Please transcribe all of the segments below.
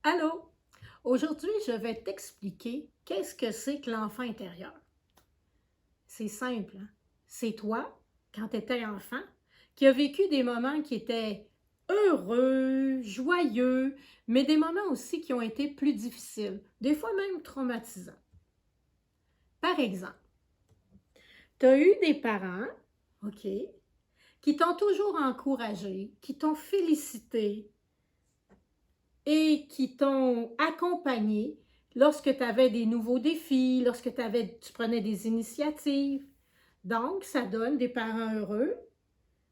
Allô? Aujourd'hui, je vais t'expliquer qu'est-ce que c'est que l'enfant intérieur. C'est simple, hein? C'est toi, quand tu étais enfant, qui a vécu des moments qui étaient heureux, joyeux, mais des moments aussi qui ont été plus difficiles, des fois même traumatisants. Par exemple, tu as eu des parents, OK, qui t'ont toujours encouragé, qui t'ont félicité, et qui t'ont accompagné lorsque tu avais des nouveaux défis, lorsque tu prenais des initiatives. Donc, ça donne des parents heureux,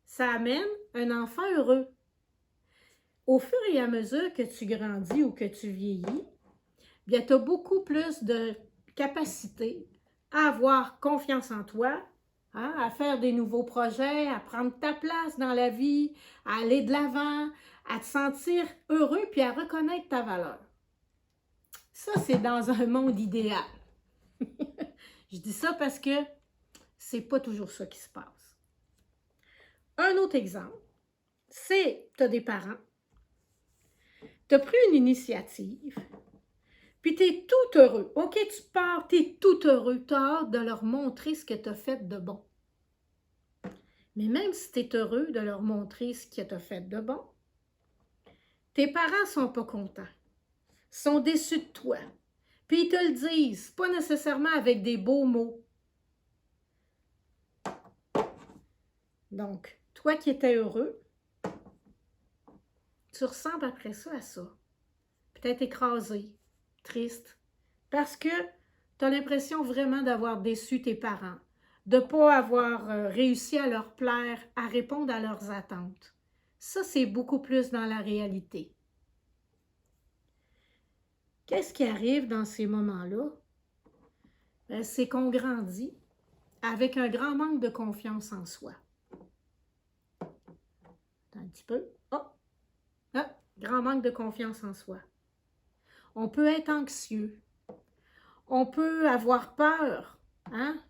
ça amène un enfant heureux. Au fur et à mesure que tu grandis ou que tu vieillis, bien, tu as beaucoup plus de capacité à avoir confiance en toi, hein, à faire des nouveaux projets, à prendre ta place dans la vie, à aller de l'avant, à te sentir heureux puis à reconnaître ta valeur. Ça, c'est dans un monde idéal. Je dis ça parce que c'est pas toujours ça qui se passe. Un autre exemple, c'est tu as des parents, tu as pris une initiative, puis tu es tout heureux. OK, tu pars, tu es tout heureux, tu as hâte de leur montrer ce que tu as fait de bon. Mais même si tu es heureux de leur montrer ce que tu as fait de bon, tes parents ne sont pas contents, sont déçus de toi. Puis ils te le disent, pas nécessairement avec des beaux mots. Donc, toi qui étais heureux, tu ressembles après ça à ça. Peut-être écrasé, triste, parce que tu as l'impression vraiment d'avoir déçu tes parents, de ne pas avoir réussi à leur plaire, à répondre à leurs attentes. Ça, c'est beaucoup plus dans la réalité. Qu'est-ce qui arrive dans ces moments-là? C'est qu'on grandit avec un grand manque de confiance en soi. Attends un petit peu. Oh! Ah! Grand manque de confiance en soi. On peut être anxieux. On peut avoir peur, hein,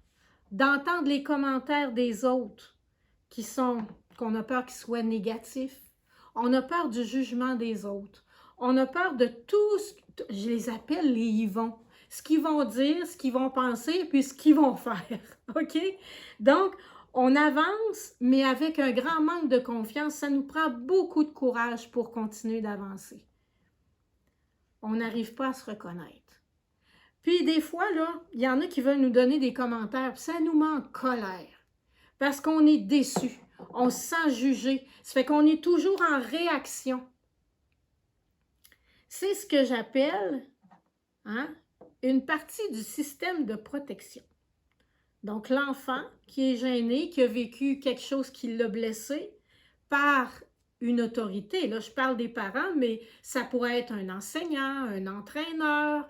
d'entendre les commentaires des autres qu'on a peur qu'ils soient négatifs. On a peur du jugement des autres. On a peur de tout, je les appelle les Yvons, ce qu'ils vont dire, ce qu'ils vont penser, puis ce qu'ils vont faire, OK? Donc, on avance, mais avec un grand manque de confiance, ça nous prend beaucoup de courage pour continuer d'avancer. On n'arrive pas à se reconnaître. Puis des fois, là, il y en a qui veulent nous donner des commentaires, puis ça nous met en colère. Parce qu'on est déçu, on se sent jugé. Ça fait qu'on est toujours en réaction. C'est ce que j'appelle, hein, une partie du système de protection. Donc l'enfant qui est gêné, qui a vécu quelque chose qui l'a blessé par une autorité. Là, je parle des parents, mais ça pourrait être un enseignant, un entraîneur,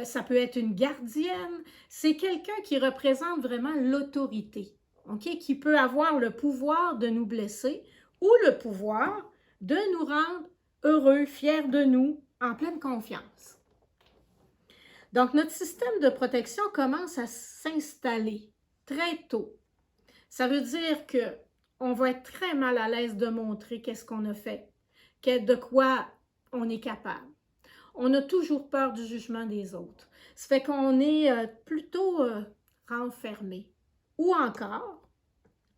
ça peut être une gardienne. C'est quelqu'un qui représente vraiment l'autorité, okay? Qui peut avoir le pouvoir de nous blesser ou le pouvoir de nous rendre heureux, fiers de nous, en pleine confiance. Donc, notre système de protection commence à s'installer très tôt. Ça veut dire que on va être très mal à l'aise de montrer qu'est-ce qu'on a fait, de quoi on est capable. On a toujours peur du jugement des autres. Ça fait qu'on est plutôt renfermé. Ou encore,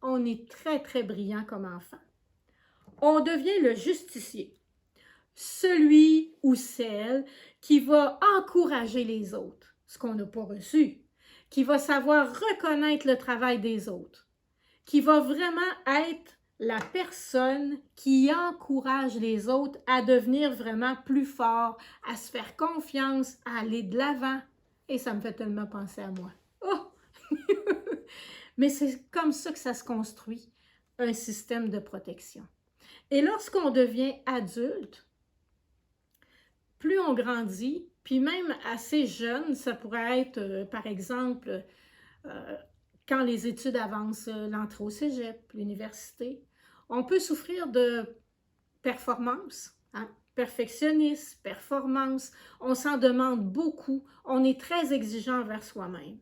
on est très, très brillant comme enfant. On devient le justicier. Celui ou celle qui va encourager les autres, ce qu'on n'a pas reçu, qui va savoir reconnaître le travail des autres, qui va vraiment être la personne qui encourage les autres à devenir vraiment plus forts, à se faire confiance, à aller de l'avant. Et ça me fait tellement penser à moi. Oh! Mais c'est comme ça que ça se construit, un système de protection. Et lorsqu'on devient adulte, plus on grandit, puis même assez jeune, ça pourrait être, par exemple, quand les études avancent, l'entrée au cégep, l'université, on peut souffrir de performance, hein? Perfectionnisme, performance, on s'en demande beaucoup, on est très exigeant envers soi-même.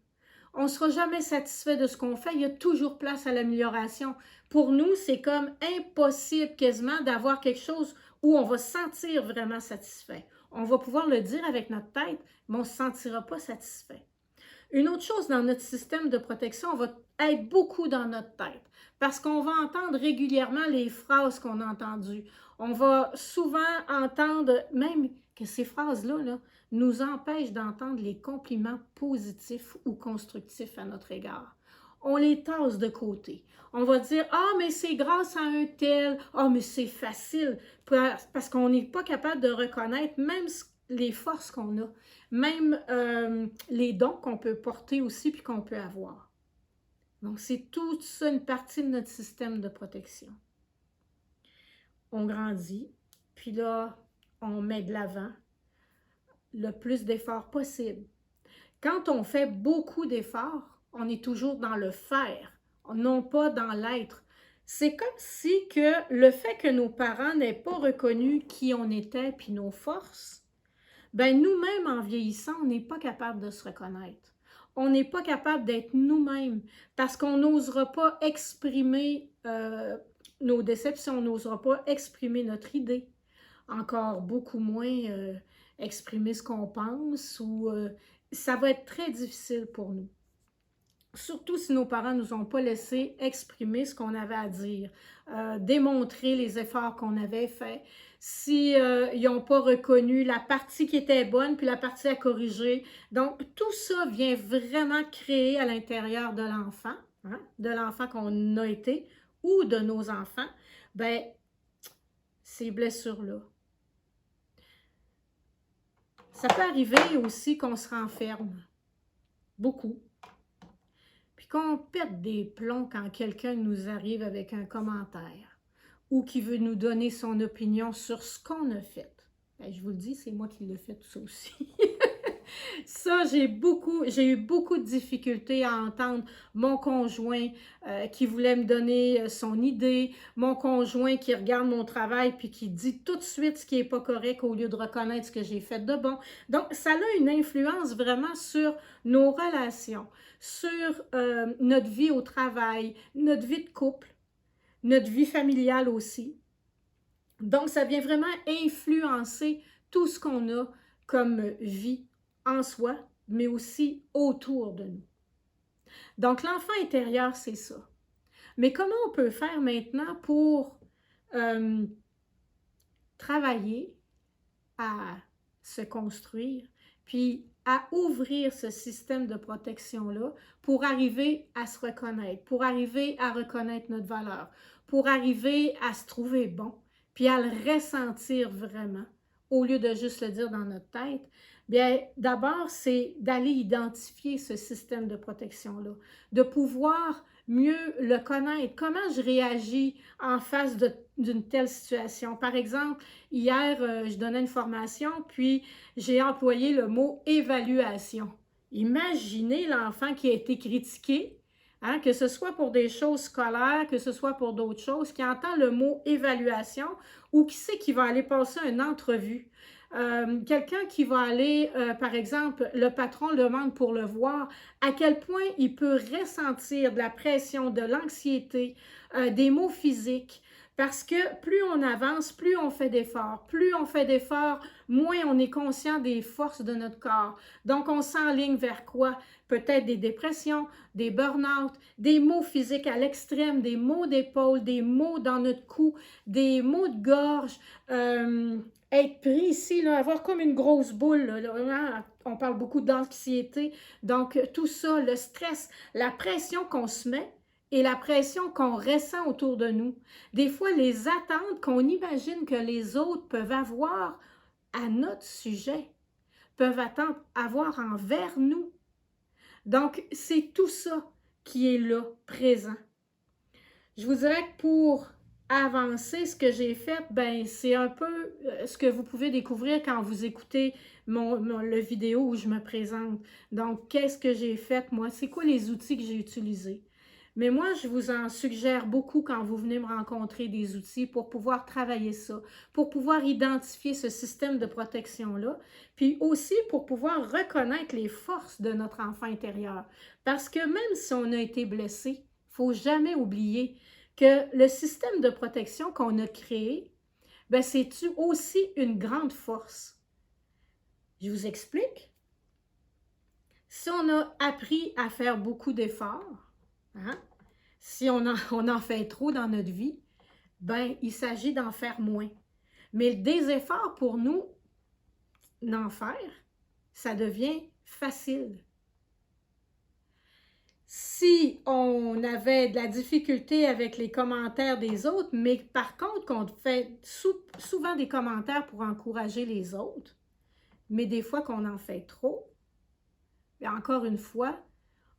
On ne sera jamais satisfait de ce qu'on fait, il y a toujours place à l'amélioration. Pour nous, c'est comme impossible quasiment d'avoir quelque chose où on va se sentir vraiment satisfait. On va pouvoir le dire avec notre tête, mais on ne se sentira pas satisfait. Une autre chose dans notre système de protection, on va être beaucoup dans notre tête parce qu'on va entendre régulièrement les phrases qu'on a entendues. On va souvent entendre, même que ces phrases-là nous empêchent d'entendre les compliments positifs ou constructifs à notre égard. On les tasse de côté. On va dire « Ah, mais c'est grâce à un tel. Ah, mais c'est facile. » Parce qu'on n'est pas capable de reconnaître même les forces qu'on a, même les dons qu'on peut porter aussi puis qu'on peut avoir. Donc, c'est tout ça une partie de notre système de protection. On grandit, puis là, on met de l'avant le plus d'efforts possible. Quand on fait beaucoup d'efforts, on est toujours dans le faire, non pas dans l'être. C'est comme si que le fait que nos parents n'aient pas reconnu qui on était puis nos forces, ben nous-mêmes, en vieillissant, on n'est pas capable de se reconnaître. On n'est pas capable d'être nous-mêmes parce qu'on n'osera pas exprimer nos déceptions, on n'osera pas exprimer notre idée. Encore beaucoup moins exprimer ce qu'on pense ou ça va être très difficile pour nous. Surtout si nos parents ne nous ont pas laissé exprimer ce qu'on avait à dire, démontrer les efforts qu'on avait faits, s'ils n'ont pas reconnu la partie qui était bonne puis la partie à corriger. Donc, tout ça vient vraiment créer à l'intérieur de l'enfant, hein, de l'enfant qu'on a été ou de nos enfants, ben ces blessures-là. Ça peut arriver aussi qu'on se renferme, beaucoup. Puis qu'on pète des plombs quand quelqu'un nous arrive avec un commentaire ou qui veut nous donner son opinion sur ce qu'on a fait. Ben, je vous le dis, c'est moi qui l'ai fait tout ça aussi. Ça, j'ai eu beaucoup de difficultés à entendre mon conjoint qui voulait me donner son idée, mon conjoint qui regarde mon travail puis qui dit tout de suite ce qui n'est pas correct au lieu de reconnaître ce que j'ai fait de bon. Donc, ça a une influence vraiment sur nos relations, sur notre vie au travail, notre vie de couple, notre vie familiale aussi. Donc, ça vient vraiment influencer tout ce qu'on a comme vie en soi, mais aussi autour de nous. Donc, l'enfant intérieur, c'est ça. Mais comment on peut faire maintenant pour travailler à se construire, puis à ouvrir ce système de protection-là pour arriver à se reconnaître, pour arriver à reconnaître notre valeur, pour arriver à se trouver bon, puis à le ressentir vraiment, au lieu de juste le dire dans notre tête. Bien, d'abord, c'est d'aller identifier ce système de protection-là, de pouvoir mieux le connaître. Comment je réagis en face d'une telle situation? Par exemple, hier, je donnais une formation, puis j'ai employé le mot « évaluation ». Imaginez l'enfant qui a été critiqué, hein, que ce soit pour des choses scolaires, que ce soit pour d'autres choses, qui entend le mot « évaluation » ou qui sait qu'il va aller passer une entrevue. Quelqu'un qui va aller, par exemple, le patron le demande pour le voir, à quel point il peut ressentir de la pression, de l'anxiété, des maux physiques, parce que plus on avance, plus on fait d'efforts. Plus on fait d'efforts, moins on est conscient des forces de notre corps. Donc, on s'enligne vers quoi? Peut-être des dépressions, des burn-out, des maux physiques à l'extrême, des maux d'épaule, des maux dans notre cou, des maux de gorge, être pris ici, là, avoir comme une grosse boule. Là, on parle beaucoup d'anxiété. Donc, tout ça, le stress, la pression qu'on se met, et la pression qu'on ressent autour de nous. Des fois, les attentes qu'on imagine que les autres peuvent avoir à notre sujet, peuvent avoir envers nous. Donc, c'est tout ça qui est là, présent. Je vous dirais que pour avancer, ce que j'ai fait, ben c'est un peu ce que vous pouvez découvrir quand vous écoutez le vidéo où je me présente. Donc, qu'est-ce que j'ai fait, moi? C'est quoi les outils que j'ai utilisés? Mais moi, je vous en suggère beaucoup quand vous venez me rencontrer des outils pour pouvoir travailler ça, pour pouvoir identifier ce système de protection-là, puis aussi pour pouvoir reconnaître les forces de notre enfant intérieur. Parce que même si on a été blessé, il ne faut jamais oublier que le système de protection qu'on a créé, ben, c'est aussi une grande force. Je vous explique. Si on a appris à faire beaucoup d'efforts, hein, si on en fait trop dans notre vie, ben, il s'agit d'en faire moins. Mais des efforts pour nous, n'en faire, ça devient facile. Si on avait de la difficulté avec les commentaires des autres, mais par contre qu'on fait souvent des commentaires pour encourager les autres, mais des fois qu'on en fait trop, et encore une fois,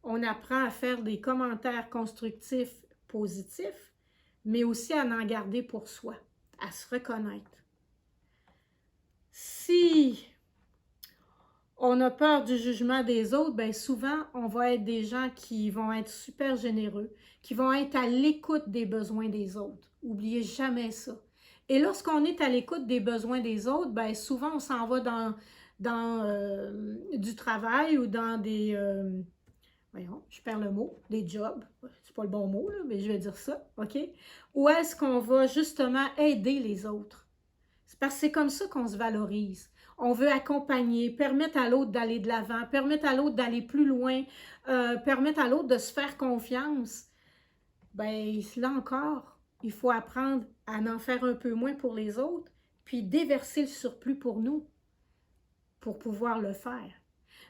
on apprend à faire des commentaires constructifs, positifs, mais aussi à en garder pour soi, à se reconnaître. Si on a peur du jugement des autres, bien souvent, on va être des gens qui vont être super généreux, qui vont être à l'écoute des besoins des autres. N'oubliez jamais ça. Et lorsqu'on est à l'écoute des besoins des autres, bien souvent, on s'en va dans du travail ou dans des... voyons, je perds le mot, des jobs. C'est pas le bon mot, là, mais je vais dire ça, OK? Où est-ce qu'on va justement aider les autres? C'est parce que c'est comme ça qu'on se valorise. On veut accompagner, permettre à l'autre d'aller de l'avant, permettre à l'autre d'aller plus loin, permettre à l'autre de se faire confiance. Bien, là encore, il faut apprendre à en faire un peu moins pour les autres, puis déverser le surplus pour nous, pour pouvoir le faire.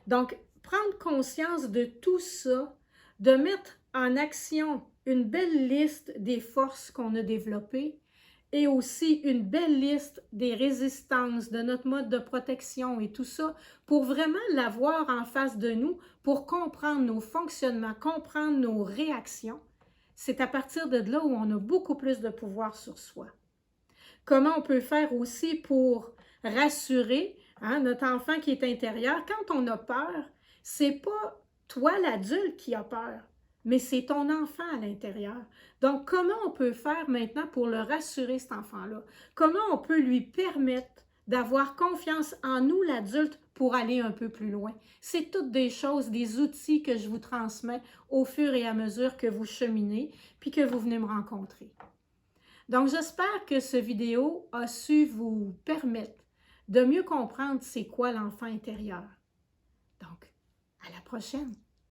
Donc, prendre conscience de tout ça, de mettre en action une belle liste des forces qu'on a développées, et aussi une belle liste des résistances, de notre mode de protection et tout ça, pour vraiment l'avoir en face de nous, pour comprendre nos fonctionnements, comprendre nos réactions. C'est à partir de là où on a beaucoup plus de pouvoir sur soi. Comment on peut faire aussi pour rassurer notre enfant qui est intérieur? Quand on a peur, c'est pas toi l'adulte qui a peur, mais c'est ton enfant à l'intérieur. Donc, comment on peut faire maintenant pour le rassurer, cet enfant-là? Comment on peut lui permettre d'avoir confiance en nous, l'adulte, pour aller un peu plus loin? C'est toutes des choses, des outils que je vous transmets au fur et à mesure que vous cheminez, puis que vous venez me rencontrer. Donc, j'espère que cette vidéo a su vous permettre de mieux comprendre c'est quoi l'enfant intérieur. Donc, à la prochaine!